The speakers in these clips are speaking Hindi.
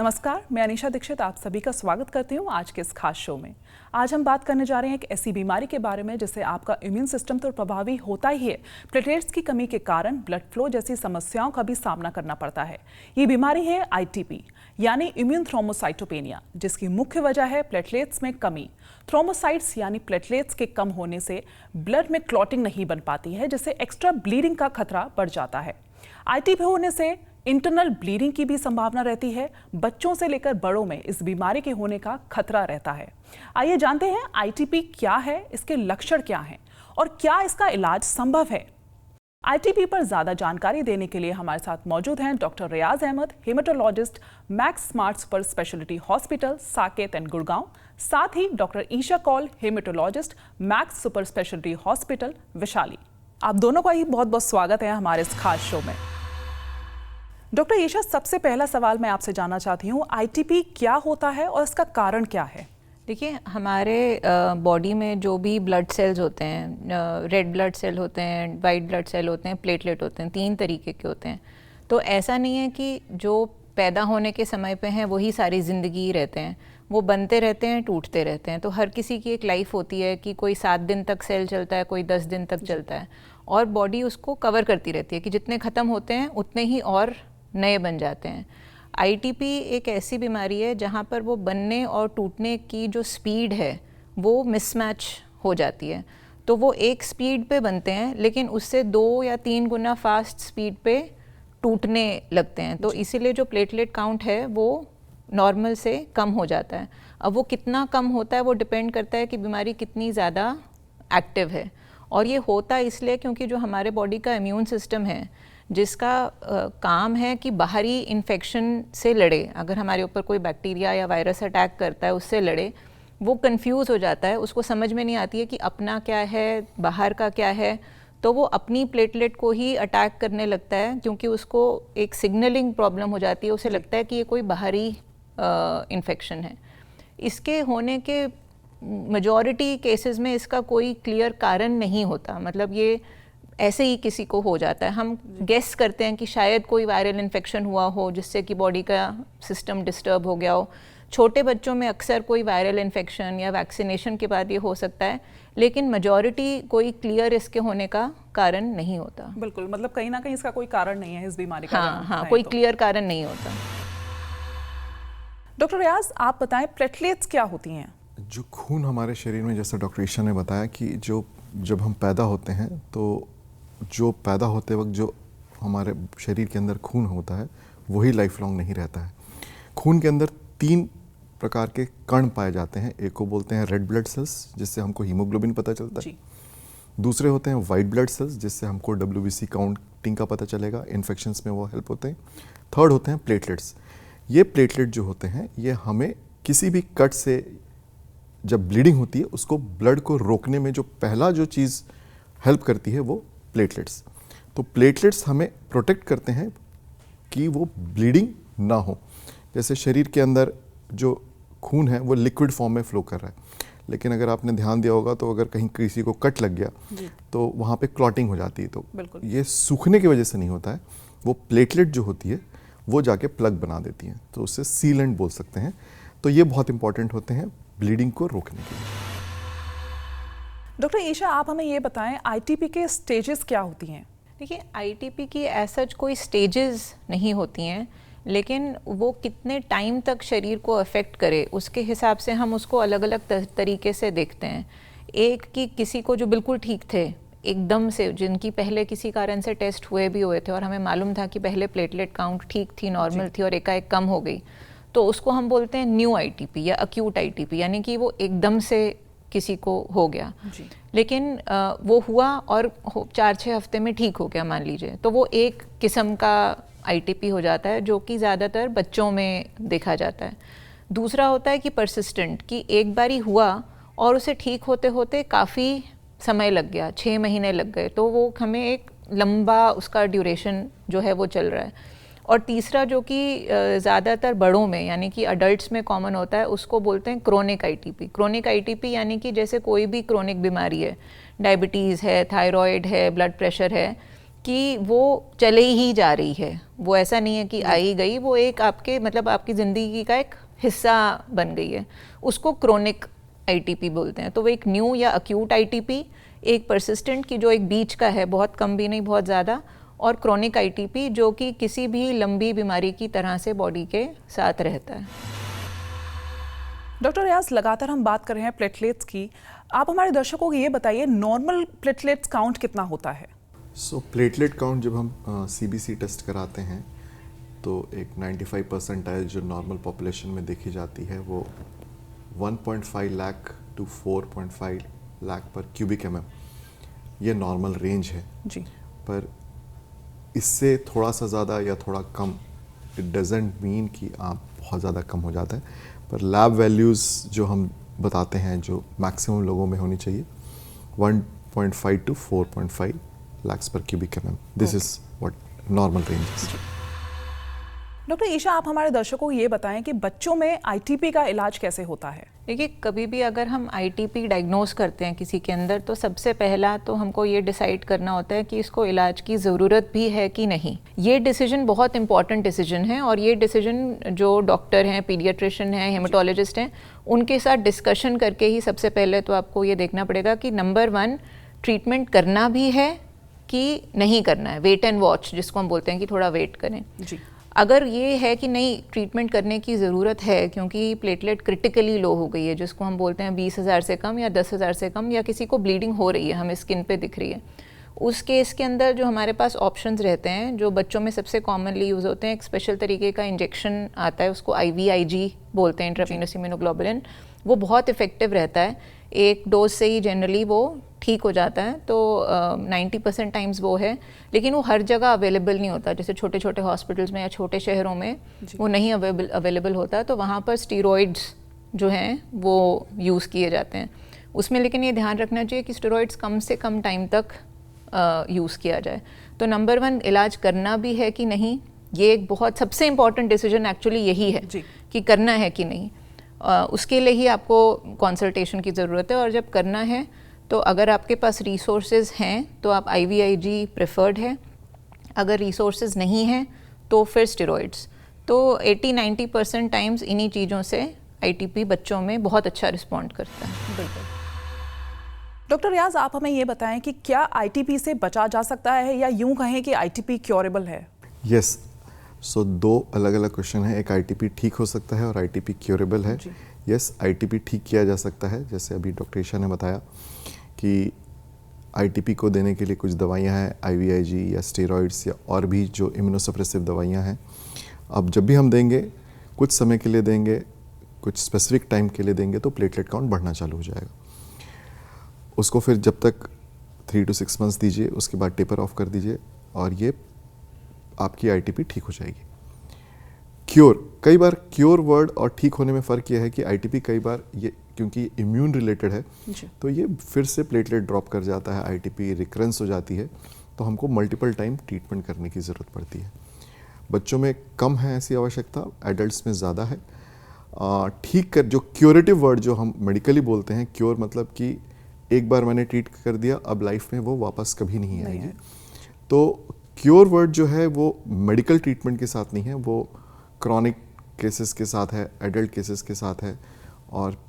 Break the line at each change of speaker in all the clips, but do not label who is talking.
नमस्कार, मैं अनीशा दीक्षित आप सभी का स्वागत करती हूँ आज के इस खास शो में। आज हम बात करने जा रहे हैं एक ऐसी बीमारी के बारे में जिससे आपका इम्यून सिस्टम तो प्रभावी होता ही है, प्लेटलेट्स की कमी के कारण ब्लड फ्लो जैसी समस्याओं का भी सामना करना पड़ता है। ये बीमारी है ITP यानी इम्यून थ्रोम्बोसाइटोपेनिया, जिसकी मुख्य वजह है प्लेटलेट्स में कमी। थ्रोम्बोसाइट्स यानी प्लेटलेट्स के कम होने से ब्लड में क्लॉटिंग नहीं बन पाती है, जिससे एक्स्ट्रा ब्लीडिंग का खतरा बढ़ जाता है। ITP होने से इंटरनल ब्लीडिंग की भी संभावना रहती है। बच्चों से लेकर बड़ों में इस बीमारी के होने का खतरा रहता है। आइए जानते हैं ITP क्या है, इसके लक्षण क्या हैं और क्या इसका इलाज संभव है। ITP पर ज्यादा जानकारी देने के लिए हमारे साथ मौजूद हैं doctor Riyaz Ahmad, haematologist, Max Smart Super Speciality Hospital Saket and Gurgaon. साथ ही doctor Isha Kaul, haematologist, Max Super Speciality Hospital Vaishali. आप दोनों का ही बहुत बहुत स्वागत है हमारे इस खास शो में। डॉक्टर ईशा, सबसे पहला सवाल मैं आपसे जानना चाहती हूँ, ITP क्या होता है और इसका कारण क्या है?
देखिए, हमारे बॉडी में जो भी ब्लड सेल्स होते हैं, रेड ब्लड सेल होते हैं, वाइट ब्लड सेल होते हैं, प्लेटलेट होते हैं, 3 तरीके के होते हैं। तो ऐसा नहीं है कि जो पैदा होने के समय पे हैं वही सारी ज़िंदगी रहते हैं, वो बनते रहते हैं, टूटते रहते हैं। तो हर किसी की एक लाइफ होती है कि कोई 7 दिन तक सेल चलता है, कोई 10 दिन तक चलता है, और बॉडी उसको कवर करती रहती है कि जितने ख़त्म होते हैं उतने ही और नए बन जाते हैं। ITP एक ऐसी बीमारी है जहाँ पर वो बनने और टूटने की जो स्पीड है वो मिसमैच हो जाती है। तो वो एक स्पीड पे बनते हैं लेकिन उससे 2 या 3 गुना फास्ट स्पीड पे टूटने लगते हैं। तो इसीलिए जो प्लेटलेट काउंट है वो नॉर्मल से कम हो जाता है। अब वो कितना कम होता है वो डिपेंड करता है कि बीमारी कितनी ज़्यादा एक्टिव है। और ये होता इसलिए क्योंकि जो हमारे बॉडी का इम्यून सिस्टम है, जिसका काम है कि बाहरी इन्फेक्शन से लड़े, अगर हमारे ऊपर कोई बैक्टीरिया या वायरस अटैक करता है उससे लड़े, वो कंफ्यूज हो जाता है। उसको समझ में नहीं आती है कि अपना क्या है, बाहर का क्या है। तो वो अपनी प्लेटलेट को ही अटैक करने लगता है क्योंकि उसको एक सिग्नलिंग प्रॉब्लम हो जाती है। उसे लगता है कि ये कोई बाहरी इन्फेक्शन है। इसके होने के मेजॉरिटी केसेस में इसका कोई क्लियर कारण नहीं होता, मतलब ये ऐसे ही किसी को हो जाता है। हम गेस करते हैं कि शायद कोई वायरल इन्फेक्शन हुआ हो जिससे कि बॉडी का सिस्टम डिस्टर्ब हो गया हो। छोटे बच्चों में अक्सर कोई वायरल इन्फेक्शन या वैक्सीनेशन के बाद ये हो सकता है, लेकिन मेजॉरिटी कोई क्लियर इसके होने का कारण नहीं होता।
बिल्कुल, मतलब कहीं ना कहीं इसका कोई कारण नहीं है इस बीमारी का।
हाँ, कोई क्लियर कारण नहीं होता।
डॉक्टर रियाज, आप बताएं प्लेटलेट्स क्या होती हैं?
जो खून हमारे शरीर में, जैसा डॉक्टर ईशा ने बताया कि जब हम पैदा होते हैं तो जो पैदा होते वक्त जो हमारे शरीर के अंदर खून होता है वही लाइफ लॉन्ग नहीं रहता है। खून के अंदर 3 प्रकार के कण पाए जाते हैं। एक को बोलते हैं रेड ब्लड सेल्स, जिससे हमको हीमोग्लोबिन पता चलता है। दूसरे होते हैं वाइट ब्लड सेल्स, जिससे हमको WBC काउंटिंग का पता चलेगा, इन्फेक्शंस में वो हेल्प होते हैं। थर्ड होते हैं प्लेटलेट्स। ये प्लेटलेट जो होते हैं ये हमें किसी भी कट से जब ब्लीडिंग होती है उसको ब्लड को रोकने में जो पहला जो चीज़ हेल्प करती है वो प्लेटलेट्स। तो प्लेटलेट्स हमें प्रोटेक्ट करते हैं कि वो ब्लीडिंग ना हो। जैसे शरीर के अंदर जो खून है वो लिक्विड फॉर्म में फ्लो कर रहा है, लेकिन अगर आपने ध्यान दिया होगा तो अगर कहीं किसी को कट लग गया तो वहाँ पे क्लॉटिंग हो जाती है। तो ये सूखने की वजह से नहीं होता है, वो प्लेटलेट जो होती है वो जाके प्लग बना देती हैं, तो उससे सीलेंट बोल सकते हैं। तो ये बहुत इंपॉर्टेंट होते हैं ब्लीडिंग को रोकने के लिए।
डॉक्टर ईशा, आप हमें ये बताएं ITP के स्टेजेस क्या होती हैं?
देखिए, ITP की ऐसा कोई स्टेजेस नहीं होती हैं, लेकिन वो कितने टाइम तक शरीर को अफेक्ट करे उसके हिसाब से हम उसको अलग अलग तरीके से देखते हैं। एक कि किसी को जो बिल्कुल ठीक थे एकदम से, जिनकी पहले किसी कारण से टेस्ट हुए थे और हमें मालूम था कि पहले प्लेटलेट काउंट ठीक थी, नॉर्मल थी, और एकाएक कम हो गई, तो उसको हम बोलते हैं न्यू ITP या अक्यूट ITP, यानी कि वो एकदम से किसी को हो गया लेकिन वो हुआ और 4-6 हफ्ते में ठीक हो गया मान लीजिए, तो वो एक किस्म का ITP हो जाता है जो कि ज़्यादातर बच्चों में देखा जाता है। दूसरा होता है कि परसिस्टेंट, कि एक बारी हुआ और उसे ठीक होते होते काफ़ी समय लग गया, 6 महीने लग गए, तो वो हमें एक लंबा उसका ड्यूरेशन जो है वो चल रहा है। और तीसरा जो कि ज़्यादातर बड़ों में यानी कि अडल्ट्स में कॉमन होता है, उसको बोलते हैं क्रोनिक ITP। क्रोनिक ITP यानी कि जैसे कोई भी क्रोनिक बीमारी है, डायबिटीज़ है, थायराइड है, ब्लड प्रेशर है, कि वो चले ही जा रही है, वो ऐसा नहीं है कि आई गई, वो एक आपके मतलब आपकी ज़िंदगी का एक हिस्सा बन गई है, उसको क्रोनिक आईटीपी बोलते हैं। तो वो एक न्यू या अक्यूट आईटीपी, एक परसिस्टेंट की जो एक बीच का है, बहुत कम भी नहीं बहुत ज़्यादा, और क्रोनिक आईटीपी जो कि किसी भी लंबी बीमारी की तरह से बॉडी के साथ रहता है।
डॉक्टर रियाज, लगातार हम बात कर रहे हैं प्लेटलेट्स की, आप हमारे दर्शकों को ये बताइए नॉर्मल प्लेटलेट्स काउंट कितना होता है?
सो प्लेटलेट काउंट जब हम सीबीसी टेस्ट कराते हैं तो एक 95 परसेंटाइल जो नॉर्मल पॉपुलेशन में देखी जाती है वो 1.5 लाख टू 4.5 लाख पर क्यूबिक एमएम, ये नॉर्मल रेंज है
जी।
पर इससे थोड़ा सा ज़्यादा या थोड़ा कम इट डजेंट मीन कि आप बहुत ज़्यादा कम हो जाता है, पर लैब वैल्यूज़ जो हम बताते हैं जो मैक्सिमम लोगों में होनी चाहिए 1.5 to 4.5 lakhs per cubic mm. This is what normal range is.
Doctor Isha, आप हमारे दर्शकों को ये बताएं कि बच्चों में आईटीपी का इलाज कैसे होता है?
देखिए, कभी भी अगर हम आईटीपी डायग्नोज करते हैं किसी के अंदर, तो सबसे पहला तो हमको ये डिसाइड करना होता है कि इसको इलाज की ज़रूरत भी है कि नहीं। ये डिसीजन बहुत इंपॉर्टेंट डिसीजन है और ये डिसीजन जो डॉक्टर हैं, पीडियाट्रिशियन हैं, हेमाटोलॉजिस्ट हैं, उनके साथ डिस्कशन करके ही सबसे पहले तो आपको ये देखना पड़ेगा कि नंबर 1 ट्रीटमेंट करना भी है कि नहीं करना है, वेट एंड वॉच जिसको हम बोलते हैं कि थोड़ा वेट करें
जी।
अगर ये है कि नहीं ट्रीटमेंट करने की ज़रूरत है क्योंकि प्लेटलेट क्रिटिकली लो हो गई है, जिसको हम बोलते हैं 20,000 से कम या 10,000 से कम, या किसी को ब्लीडिंग हो रही है, हमें स्किन पे दिख रही है, उस केस के अंदर जो हमारे पास ऑप्शंस रहते हैं, जो बच्चों में सबसे कॉमनली यूज़ होते हैं, एक स्पेशल तरीके का इंजेक्शन आता है, उसको IVIG बोलते हैं, इंट्रावीनस इम्यूनोग्लोबुलिन। वो बहुत इफेक्टिव रहता है, एक डोज से ही जनरली वो ठीक हो जाता है। तो 90% टाइम्स वो है, लेकिन वो हर जगह अवेलेबल नहीं होता। जैसे छोटे छोटे हॉस्पिटल्स में या छोटे शहरों में वो नहीं अवेलेबल होता, तो वहाँ पर स्टीरॉइड्स जो हैं वो यूज़ किए जाते हैं उसमें। लेकिन ये ध्यान रखना चाहिए कि स्टेरॉइड्स कम से कम टाइम तक यूज़ किया जाए। तो नंबर 1 इलाज करना भी है कि नहीं, ये एक बहुत सबसे इम्पॉर्टेंट डिसीजन एक्चुअली यही है कि करना है कि नहीं। उसके लिए ही आपको कंसल्टेशन की ज़रूरत है, और जब करना है तो अगर आपके पास रिसोर्सेज हैं तो आप IVIG प्रेफर्ड है, अगर रिसोर्सेज नहीं हैं तो फिर स्टेरॉइड्स। तो 80-90% टाइम्स इन्हीं चीज़ों से ITP बच्चों में बहुत अच्छा रिस्पॉन्ड करता है।
बिल्कुल। डॉक्टर रियाज, आप हमें ये बताएं कि क्या ITP से बचा जा सकता है, या यूं कहें कि ITP क्योरेबल है?
यस, सो 2 अलग अलग क्वेश्चन है। एक ITP ठीक हो सकता है और ITP क्योरेबल है। यस, ITP ठीक किया जा सकता है, जैसे अभी डॉक्टर ईशा ने बताया कि ITP को देने के लिए कुछ दवाइयां हैं, IVIG या स्टेरॉइड्स या और भी जो इम्यूनोसप्रेसिव दवाइयां हैं। अब जब भी हम देंगे, कुछ समय के लिए देंगे, कुछ स्पेसिफिक टाइम के लिए देंगे, तो प्लेटलेट काउंट बढ़ना चालू हो जाएगा। उसको फिर जब तक 3 to 6 मंथ्स दीजिए, उसके बाद टेपर ऑफ कर दीजिए और ये आपकी ITP ठीक हो जाएगी। क्योर, कई बार क्योर वर्ड और ठीक होने में फ़र्क यह है कि ITP कई बार ये क्योंकि इम्यून रिलेटेड है तो ये फिर से प्लेटलेट ड्रॉप कर जाता है, ITP रिकरेंस हो जाती है, तो हमको मल्टीपल टाइम ट्रीटमेंट करने की ज़रूरत पड़ती है। बच्चों में कम है ऐसी आवश्यकता, एडल्ट्स में ज़्यादा है। ठीक कर, जो क्योरेटिव वर्ड जो हम मेडिकली बोलते हैं, क्योर मतलब कि एक बार मैंने ट्रीट कर दिया, अब लाइफ में वो वापस कभी नहीं आएगी। तो क्योर वर्ड जो है वो मेडिकल ट्रीटमेंट के साथ नहीं है, वो क्रॉनिक केसेस के साथ है, एडल्ट केसेस के साथ है, और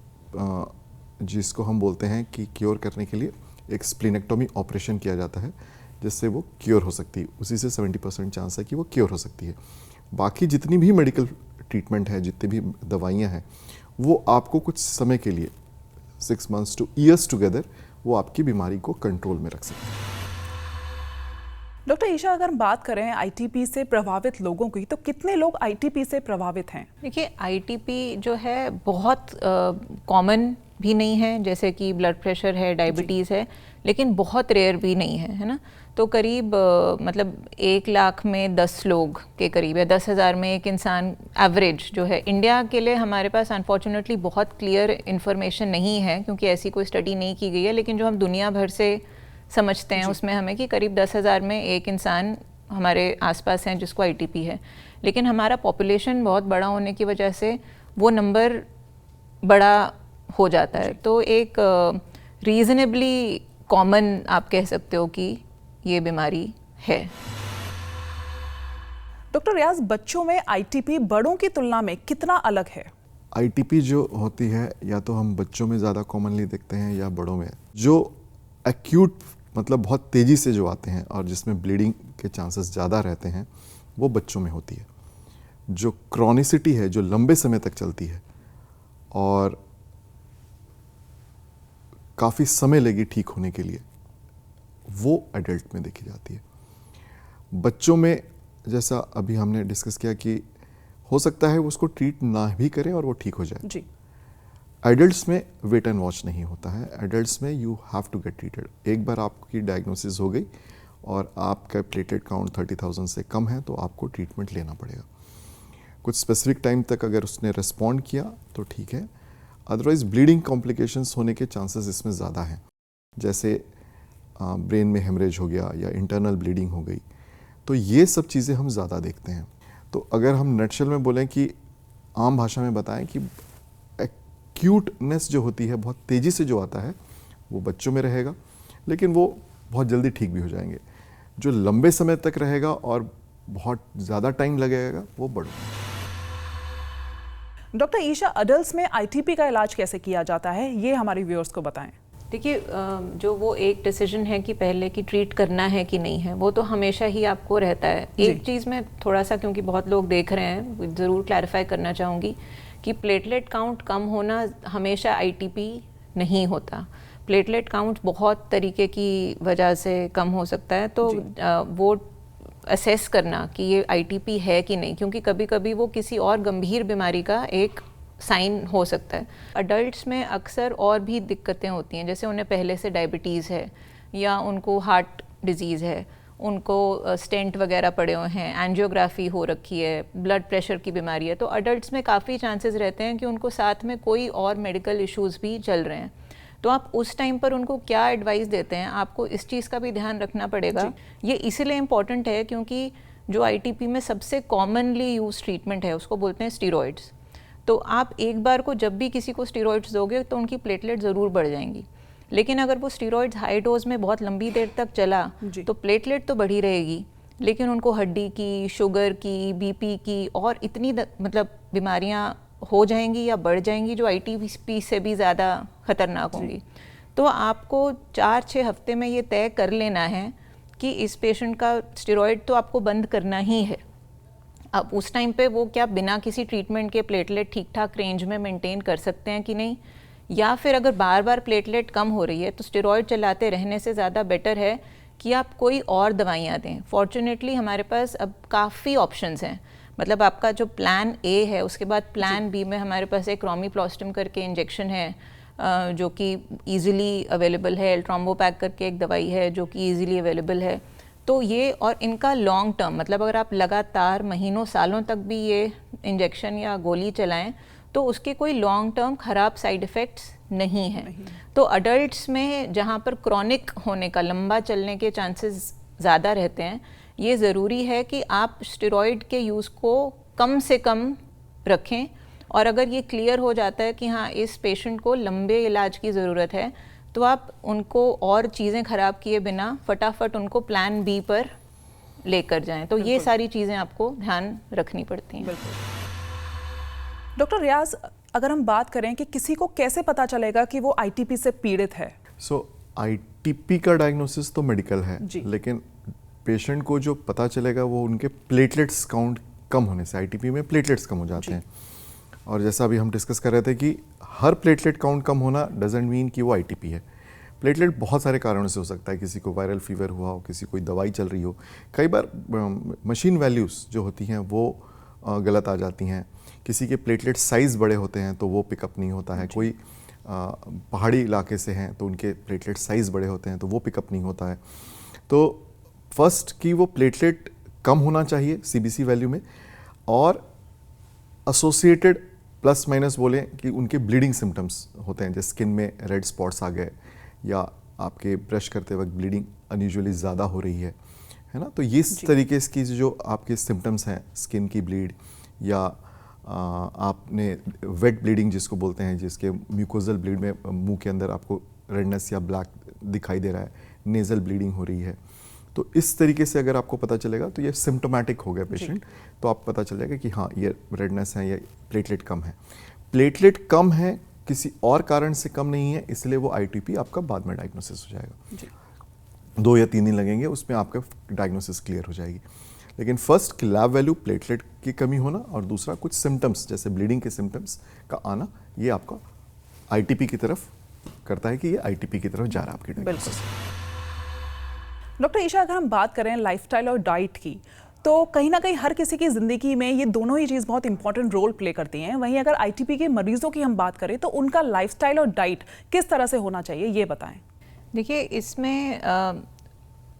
जिसको हम बोलते हैं कि क्योर करने के लिए एक स्प्लीनेक्टोमी ऑपरेशन किया जाता है, जिससे वो क्योर हो सकती है। उसी से 70% चांस है कि वो क्योर हो सकती है। बाकी जितनी भी मेडिकल ट्रीटमेंट है, जितनी भी दवाइयाँ हैं, वो आपको कुछ समय के लिए 6 months to years टुगेदर वो आपकी बीमारी को कंट्रोल में रख सकते हैं।
डॉक्टर ईशा, अगर हम बात करें ITP से प्रभावित लोगों की, तो कितने लोग ITP से प्रभावित हैं?
देखिए, ITP जो है बहुत कॉमन भी नहीं है, जैसे कि ब्लड प्रेशर है, डायबिटीज़ है, लेकिन बहुत रेयर भी नहीं है ना। तो करीब मतलब 1 लाख में 10 लोग के करीब, या 10,000 में एक इंसान एवरेज जो है। इंडिया के लिए हमारे पास अनफॉर्चुनेटली बहुत क्लियर इन्फॉर्मेशन नहीं है, क्योंकि ऐसी कोई स्टडी नहीं की गई है, लेकिन जो हम दुनिया भर से समझते हैं उसमें हमें कि करीब 10,000 में एक इंसान हमारे आसपास हैं जिसको ITP है। लेकिन हमारा पॉपुलेशन बहुत बड़ा होने की वजह से वो नंबर बड़ा हो जाता है। तो एक रीज़नेबली कॉमन आप कह सकते हो कि ये बीमारी है।
डॉक्टर रियाज, बच्चों में आईटीपी बड़ों की तुलना में कितना अलग है?
आईटीपी जो होती है या तो हम बच्चों में ज़्यादा कॉमनली देखते हैं या बड़ों में। जो एक्यूट मतलब बहुत तेज़ी से जो आते हैं और जिसमें ब्लीडिंग के चांसेस ज़्यादा रहते हैं वो बच्चों में होती है। जो क्रॉनिसिटी है, जो लंबे समय तक चलती है और काफ़ी समय लेगी ठीक होने के लिए, वो एडल्ट में देखी जाती है। बच्चों में जैसा अभी हमने डिस्कस किया कि हो सकता है वो उसको ट्रीट ना भी करें और वो ठीक हो जाए
जी।
एडल्ट्स में वेट एंड वॉच नहीं होता है। एडल्ट्स में you have to get treated. एक बार आपकी डायग्नोसिस हो गई और आपका प्लेटलेट काउंट 30,000 से कम है तो आपको ट्रीटमेंट लेना पड़ेगा। कुछ स्पेसिफिक टाइम तक अगर उसने रिस्पॉन्ड किया तो ठीक है, अदरवाइज ब्लीडिंग कॉम्प्लिकेशंस होने के चांसेस इसमें ज़्यादा हैं। जैसे ब्रेन में हेमरेज हो गया या इंटरनल ब्लीडिंग हो गई, तो ये सब चीज़ें हम ज़्यादा देखते हैं। तो अगर हम नटशेल में बोलें कि आम भाषा में बताएं कि एक्यूटनेस जो होती है, बहुत तेज़ी से जो आता है, वो बच्चों में रहेगा, लेकिन वो बहुत जल्दी ठीक भी हो जाएंगे। जो लंबे समय तक रहेगा और बहुत ज़्यादा टाइम लगेगा वो बड़ों में।
डॉक्टर ईशा, अडल्ट्स में आईटीपी का इलाज कैसे किया जाता है, ये हमारे व्यूअर्स को बताएं।
देखिए, जो वो एक डिसीजन है कि पहले कि ट्रीट करना है कि नहीं है, वो तो हमेशा ही आपको रहता है। एक चीज़ में थोड़ा सा, क्योंकि बहुत लोग देख रहे हैं, ज़रूर क्लैरिफाई करना चाहूँगी कि प्लेटलेट काउंट कम होना हमेशा आईटीपी नहीं होता। प्लेटलेट काउंट बहुत तरीके की वजह से कम हो सकता है, तो वो असेस करना कि ये आईटीपी है कि नहीं, क्योंकि कभी कभी वो किसी और गंभीर बीमारी का एक साइन हो सकता है। अडल्ट्स में अक्सर और भी दिक्कतें होती हैं, जैसे उन्हें पहले से डायबिटीज़ है या उनको हार्ट डिजीज़ है, उनको स्टेंट वगैरह पड़े हुए हैं, एंजियोग्राफी हो रखी है, ब्लड प्रेशर की बीमारी है, तो अडल्ट्स में काफ़ी चांसेस रहते हैं कि उनको साथ में कोई और मेडिकल इश्यूज़ भी चल रहे हैं। तो आप उस टाइम पर उनको क्या एडवाइस देते हैं, आपको इस चीज़ का भी ध्यान रखना पड़ेगा। ये इसीलिए इम्पॉर्टेंट है क्योंकि जो आईटीपी में सबसे कॉमनली यूज ट्रीटमेंट है उसको बोलते हैं स्टीरॉयड्स। तो आप एक बार को जब भी किसी को स्टीरॉयड्स दोगे तो उनकी प्लेटलेट ज़रूर बढ़ जाएंगी, लेकिन अगर वो स्टीरॉयड्स हाई डोज में बहुत लंबी देर तक चला तो प्लेटलेट तो बढ़ी रहेगी, लेकिन उनको हड्डी की, शुगर की, बीपी की और इतनी मतलब बीमारियां हो जाएंगी या बढ़ जाएंगी जो आईटीपी से भी ज़्यादा खतरनाक होंगी। तो आपको 4-6 हफ्ते में ये तय कर लेना है कि इस पेशेंट का स्टेरॉयड तो आपको बंद करना ही है। अब उस टाइम पे वो क्या बिना किसी ट्रीटमेंट के प्लेटलेट ठीक ठाक रेंज में मेंटेन कर सकते हैं कि नहीं, या फिर अगर बार बार प्लेटलेट कम हो रही है तो स्टेरॉयड चलाते रहने से ज़्यादा बेटर है कि आप कोई और दवाइयाँ दें। फॉर्चुनेटली हमारे पास अब काफ़ी ऑप्शंस हैं, मतलब आपका जो प्लान ए है उसके बाद प्लान बी में हमारे पास एक रोमिप्लास्टिम करके इंजेक्शन है जो कि ईजिली अवेलेबल है, ट्रोम्बोपैक करके एक दवाई है जो कि ईजिली अवेलेबल है। तो ये, और इनका लॉन्ग टर्म, मतलब अगर आप लगातार महीनों सालों तक भी ये इंजेक्शन या गोली चलाएं तो उसके कोई लॉन्ग टर्म ख़राब साइड इफ़ेक्ट्स नहीं हैं। तो अडल्ट्स में जहाँ पर क्रॉनिक होने का, लंबा चलने के चांसेस ज़्यादा रहते हैं, ये ज़रूरी है कि आप स्टेरॉयड के यूज़ को कम से कम रखें, और अगर ये क्लियर हो जाता है कि हाँ इस पेशेंट को लंबे इलाज की ज़रूरत है तो आप उनको और चीज़ें ख़राब किए बिना फटाफट उनको प्लान बी पर लेकर जाएं। तो ये सारी चीज़ें आपको ध्यान रखनी पड़ती हैं।
डॉक्टर रियाज, अगर हम बात करें कि किसी को कैसे पता चलेगा कि वो आईटीपी से पीड़ित है?
आईटीपी का डायग्नोसिस तो मेडिकल है, लेकिन पेशेंट को जो पता चलेगा वो उनके प्लेटलेट्स काउंट कम होने से। आईटीपी में प्लेटलेट्स कम हो जाते हैं, और जैसा अभी हम डिस्कस कर रहे थे कि हर प्लेटलेट काउंट कम होना डजेंट मीन कि वो आईटीपी है। प्लेटलेट बहुत सारे कारणों से हो सकता है, किसी को वायरल फीवर हुआ हो, किसी कोई दवाई चल रही हो, कई बार मशीन वैल्यूज़ जो होती हैं वो गलत आ जाती हैं, किसी के प्लेटलेट साइज़ बड़े होते हैं तो वो पिकअप नहीं होता है, कोई पहाड़ी इलाके से हैं तो उनके प्लेटलेट साइज़ बड़े होते हैं तो वो पिकअप नहीं होता है। तो फर्स्ट कि वो प्लेटलेट कम होना चाहिए सीबीसी वैल्यू में, और एसोसिएटेड प्लस माइनस बोलें कि उनके ब्लीडिंग सिम्टम्स होते हैं, जैसे स्किन में रेड स्पॉट्स आ गए या आपके ब्रश करते वक्त ब्लीडिंग अनयूजुअली ज़्यादा हो रही है ना। तो ये इस तरीके की जो आपके सिम्टम्स हैं, स्किन की ब्लीड या आपने वेट ब्लीडिंग जिसको बोलते हैं, जिसके म्यूकोजल ब्लीड में मुंह के अंदर आपको रेडनेस या ब्लैक दिखाई दे रहा है, नेज़ल ब्लीडिंग हो रही है, तो इस तरीके से अगर आपको पता चलेगा तो ये सिम्टोमेटिक हो गया पेशेंट, तो आप पता चल जाएगा कि हाँ ये रेडनेस है या प्लेटलेट कम है। प्लेटलेट कम है किसी और कारण से कम नहीं है, इसलिए वो ITP आपका बाद में डायग्नोसिस हो जाएगा। 2 या 3 दिन लगेंगे, उसमें आपका डायग्नोसिस क्लियर हो जाएगी। लेकिन फर्स्ट लैब वैल्यू प्लेटलेट की कमी होना और दूसरा कुछ सिम्टम्स जैसे ब्लीडिंग के सिम्टम्स का आना, ये आपका ITP की तरफ करता है कि ये ITP की तरफ जा रहा है आपकी डायग्नोसिस।
डॉक्टर ईशा, अगर हम बात करें लाइफस्टाइल और डाइट की, तो कहीं ना कहीं हर किसी की ज़िंदगी में ये दोनों ही चीज़ बहुत इंपॉर्टेंट रोल प्ले करती हैं। वहीं अगर ITP के मरीजों की हम बात करें तो उनका लाइफस्टाइल और डाइट किस तरह से होना चाहिए, ये बताएं।
देखिए, इसमें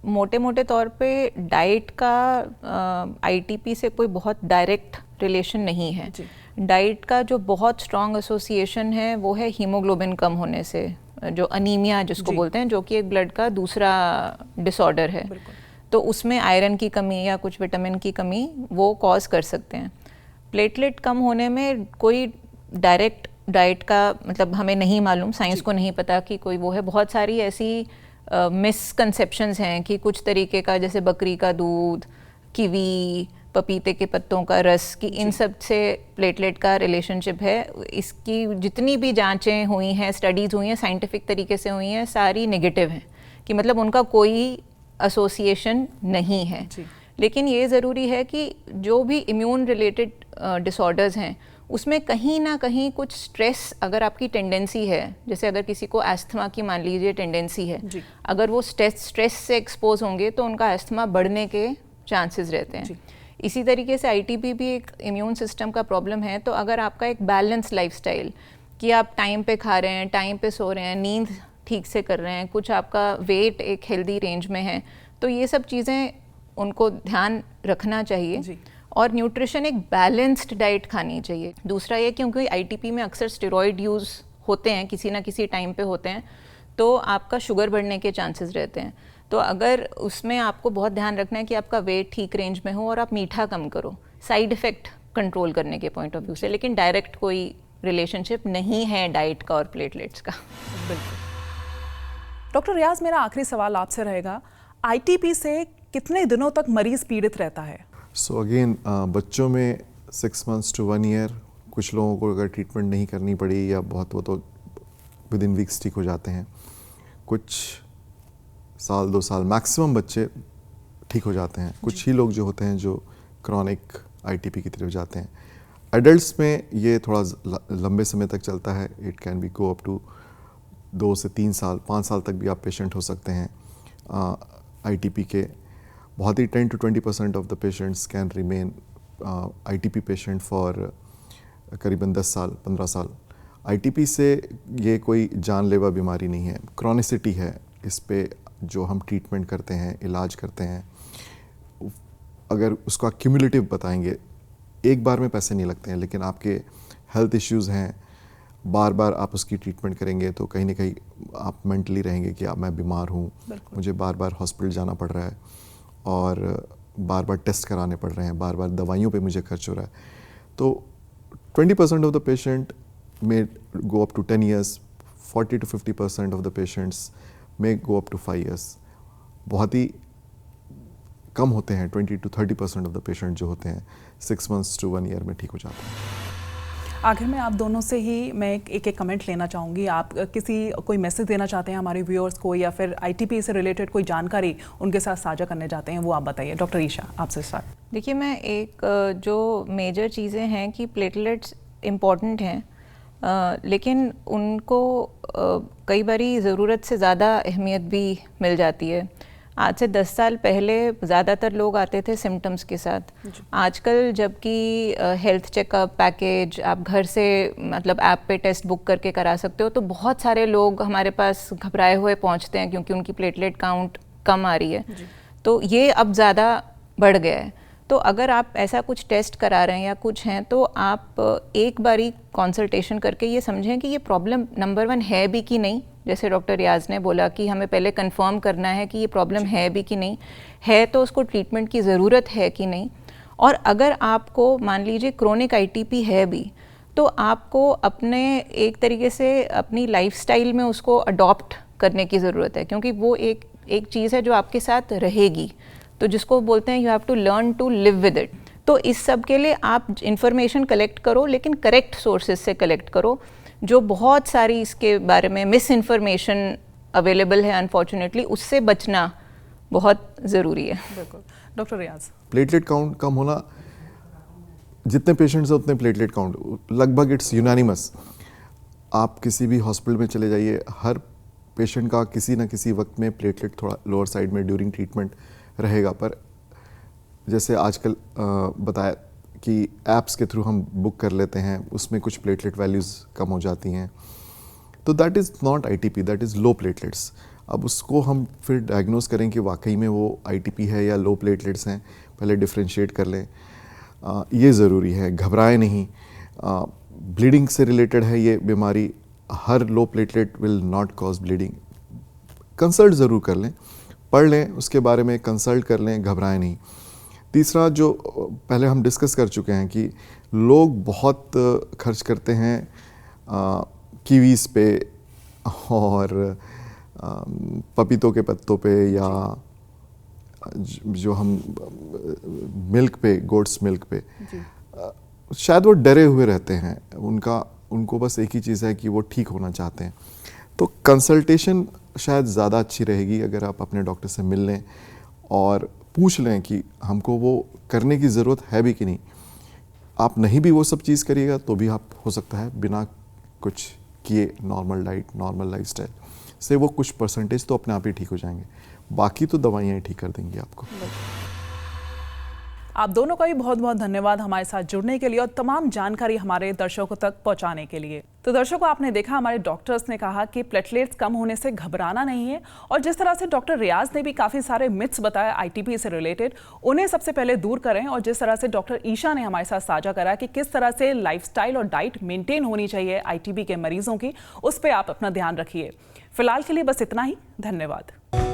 मोटे मोटे तौर पे डाइट का ITP से कोई बहुत डायरेक्ट रिलेशन नहीं है। डाइट का जो बहुत स्ट्रॉन्ग एसोसिएशन है वो है हीमोग्लोबिन कम होने से, जो अनीमिया जिसको बोलते हैं, जो कि एक ब्लड का दूसरा डिसऑर्डर है। तो उसमें आयरन की कमी या कुछ विटामिन की कमी वो कॉज कर सकते हैं। प्लेटलेट कम होने में कोई डायरेक्ट डाइट का मतलब हमें नहीं मालूम, साइंस को नहीं पता कि कोई वो है। बहुत सारी ऐसी मिसकंसेप्शंस हैं कि कुछ तरीके का, जैसे बकरी का दूध, कीवी, पपीते के पत्तों का रस, कि इन सब से प्लेटलेट का रिलेशनशिप है। इसकी जितनी भी जांचें हुई हैं, स्टडीज़ हुई हैं, साइंटिफिक तरीके से हुई हैं, सारी नेगेटिव हैं, कि मतलब उनका कोई एसोसिएशन नहीं है। लेकिन ये ज़रूरी है कि जो भी इम्यून रिलेटेड डिसऑर्डर्स हैं उसमें कहीं ना कहीं कुछ स्ट्रेस, अगर आपकी टेंडेंसी है, जैसे अगर किसी को एस्थमा की मान लीजिए टेंडेंसी है, अगर वो स्ट्रेस से एक्सपोज होंगे तो उनका एस्थमा बढ़ने के चांसेस रहते हैं। इसी तरीके से ITP भी एक इम्यून सिस्टम का प्रॉब्लम है। तो अगर आपका एक बैलेंस लाइफस्टाइल, कि आप टाइम पे खा रहे हैं, टाइम पे सो रहे हैं, नींद ठीक से कर रहे हैं, कुछ आपका वेट एक हेल्दी रेंज में है, तो ये सब चीज़ें उनको ध्यान रखना चाहिए। और न्यूट्रिशन, एक बैलेंस्ड डाइट खानी चाहिए। दूसरा ये, क्योंकि ITP में अक्सर स्टेरॉयड यूज़ होते हैं, किसी ना किसी टाइम पे होते हैं, तो आपका शुगर बढ़ने के चांसेस रहते हैं। तो अगर उसमें आपको बहुत ध्यान रखना है कि आपका वेट ठीक रेंज में हो और आप मीठा कम करो, साइड इफ़ेक्ट कंट्रोल करने के पॉइंट ऑफ व्यू से। लेकिन डायरेक्ट कोई रिलेशनशिप नहीं है डाइट का और प्लेटलेट्स का।
बिल्कुल। डॉक्टर रियाज, मेरा आखिरी सवाल आपसे रहेगा, ITP से कितने दिनों तक मरीज पीड़ित रहता है?
सो अगेन, बच्चों में 6 months to 1 year, कुछ लोगों को अगर ट्रीटमेंट नहीं करनी पड़ी या बहुत वो तो विद इन वीक्स ठीक हो जाते हैं। कुछ साल 2 साल मैक्सिमम बच्चे ठीक हो जाते हैं। कुछ ही लोग जो होते हैं जो क्रॉनिक ITP की तरफ जाते हैं। एडल्ट्स में ये थोड़ा लंबे समय तक चलता है। It can be go up to 2 से 3 साल, 5 साल तक भी आप पेशेंट हो सकते हैं ITP के। बहुत ही 10 to 20% of the patients can remain ITP patient for करीबन 10 साल, 15 साल। ITP से ये कोई जानलेवा बीमारी नहीं है, क्रॉनिसिटी है। इस पे जो हम ट्रीटमेंट करते हैं, इलाज करते हैं, अगर उसका क्यूमुलेटिव बताएंगे, एक बार में पैसे नहीं लगते हैं, लेकिन आपके हेल्थ इश्यूज़ हैं, बार बार आप उसकी ट्रीटमेंट करेंगे तो कहीं ना कहीं आप मेंटली रहेंगे कि अब मैं बीमार हूँ, मुझे बार बार हॉस्पिटल जाना पड़ रहा है और बार बार टेस्ट कराने पड़ रहे हैं, बार बार दवाइयों पे मुझे खर्च हो रहा है। तो 20% of the patient may go up to 10 years, 40 to 50% of the patients may go up to 5 years. बहुत ही कम होते हैं, 20 to 30% of the patient जो होते हैं 6 months to 1 year में ठीक हो जाते हैं।
आखिर में आप दोनों से ही मैं एक कमेंट लेना चाहूँगी। आप कोई मैसेज देना चाहते हैं हमारे व्यूअर्स को, या फिर ITP से रिलेटेड कोई जानकारी उनके साथ साझा करने जाते हैं, वो आप बताइए। डॉक्टर ईशा, आपसे स्टार्ट।
देखिए, मैं एक जो मेजर चीज़ें हैं कि प्लेटलेट्स इम्पॉर्टेंट हैं, लेकिन उनको कई बारी ज़रूरत से ज़्यादा अहमियत भी मिल जाती है। आज से 10 साल पहले ज़्यादातर लोग आते थे सिम्टम्स के साथ। आजकल जबकि हेल्थ चेकअप पैकेज आप घर से मतलब ऐप पे टेस्ट बुक करके करा सकते हो, तो बहुत सारे लोग हमारे पास घबराए हुए पहुंचते हैं क्योंकि उनकी प्लेटलेट काउंट कम आ रही है। तो ये अब ज़्यादा बढ़ गया है। तो अगर आप ऐसा कुछ टेस्ट करा रहे हैं या कुछ हैं, तो आप एक बारी कंसल्टेशन करके ये समझें कि ये प्रॉब्लम नंबर 1 है भी कि नहीं। जैसे डॉक्टर रियाज ने बोला कि हमें पहले कंफर्म करना है कि ये प्रॉब्लम है भी कि नहीं है, तो उसको ट्रीटमेंट की ज़रूरत है कि नहीं। और अगर आपको मान लीजिए क्रोनिक ITP है भी, तो आपको अपने एक तरीके से अपनी लाइफस्टाइल में उसको अडॉप्ट करने की ज़रूरत है, क्योंकि वो एक एक चीज़ है जो आपके साथ रहेगी, तो जिसको बोलते हैं you have to learn to live with it. तो इस सब के लिए आप इंफॉर्मेशन कलेक्ट करो, लेकिन करेक्ट सोर्सेज से कलेक्ट करो। जो बहुत सारी इसके बारे में मिस इन्फॉर्मेशन अवेलेबल है अनफॉर्चुनेटली, उससे बचना बहुत ज़रूरी है।
बिल्कुल। डॉक्टर रियाज,
प्लेटलेट काउंट कम होना, जितने पेशेंट्स हैं उतने प्लेटलेट काउंट, लगभग इट्स यूनानिमस। आप किसी भी हॉस्पिटल में चले जाइए, हर पेशेंट का किसी न किसी वक्त में प्लेटलेट थोड़ा लोअर साइड में ड्यूरिंग ट्रीटमेंट रहेगा। पर जैसे आजकल बताया कि ऐप्स के थ्रू हम बुक कर लेते हैं, उसमें कुछ प्लेटलेट वैल्यूज़ कम हो जाती हैं, तो that is not ITP, that is low platelets. अब उसको हम फिर डायग्नोस करें कि वाकई में वो आईटीपी है या लो प्लेटलेट्स हैं, पहले डिफरेंशिएट कर लें, ये ज़रूरी है। घबराएं नहीं, ब्लीडिंग से रिलेटेड है ये बीमारी, हर low platelet will not cause bleeding. Consult ज़रूर कर लें, पढ़ लें उसके बारे में, कंसल्ट कर लें, घबराएं नहीं। तीसरा जो पहले हम डिस्कस कर चुके हैं कि लोग बहुत खर्च करते हैं कीवीज़ पे और पपीतों के पत्तों पे, या जो हम मिल्क पे, गोट्स मिल्क पे, शायद वो डरे हुए रहते हैं। उनको बस एक ही चीज़ है कि वो ठीक होना चाहते हैं। तो कंसल्टेशन शायद ज़्यादा अच्छी रहेगी अगर आप अपने डॉक्टर से मिल लें और पूछ लें कि हमको वो करने की ज़रूरत है भी कि नहीं। आप नहीं भी वो सब चीज़ करिएगा तो भी आप हो सकता है बिना कुछ किए नॉर्मल डाइट, नॉर्मल लाइफस्टाइल से वो कुछ परसेंटेज तो अपने आप ही ठीक हो जाएंगे। बाकी तो दवाइयाँ ही ठीक कर देंगी आपको।
आप दोनों का भी बहुत बहुत धन्यवाद हमारे साथ जुड़ने के लिए और तमाम जानकारी हमारे दर्शकों तक पहुंचाने के लिए। तो दर्शकों, आपने देखा हमारे डॉक्टर्स ने कहा कि प्लेटलेट्स कम होने से घबराना नहीं है, और जिस तरह से डॉक्टर रियाज ने भी काफ़ी सारे मिथ्स बताए आईटीपी से रिलेटेड, उन्हें सबसे पहले दूर करें। और जिस तरह से डॉक्टर ईशा ने हमारे साथ साझा करा कि किस तरह से लाइफस्टाइल और डाइट मेंटेन होनी चाहिए आईटीपी के मरीजों की, उस पर आप अपना ध्यान रखिए। फिलहाल के लिए बस इतना ही। धन्यवाद।